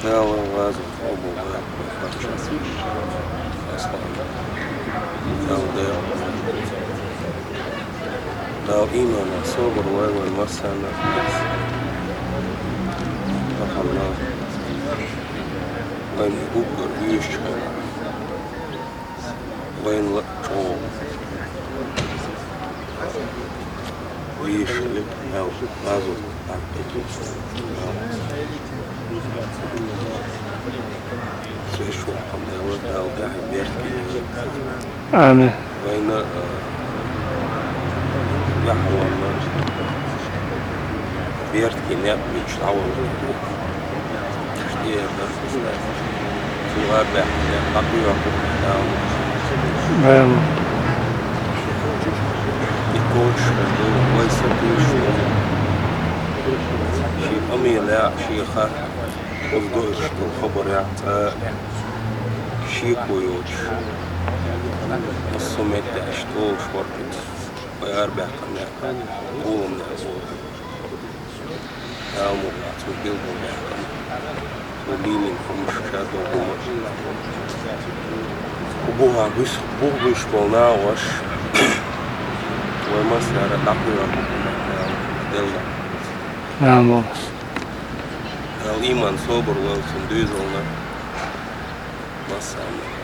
Ja, lázom, obou, ja, čas. Dal iman sober level masana. Tahamna. Lain ukur yüşçü. Lain çoğu. Yüşçülük. Ya, lazım. Срешо, хамдела, дал, да, верки. Amin. Lain لحظة بيرتكي ناب يتعوض تشتيه في غابة قطيع Bravo. يكوش ويسكوش شي أمي لا شي خا وضوش الخبر يعطى شي كويوش الصمت اشتوش ورقت ويربع قناة قولم نعزوه أمو بعثو بيلبو بيحكم وليلين خمش شادو قومش وبوها بوش بولنا وش ومسار دقيقة دلنا Bravo. الإيمان صبر وسندوزلنا مسار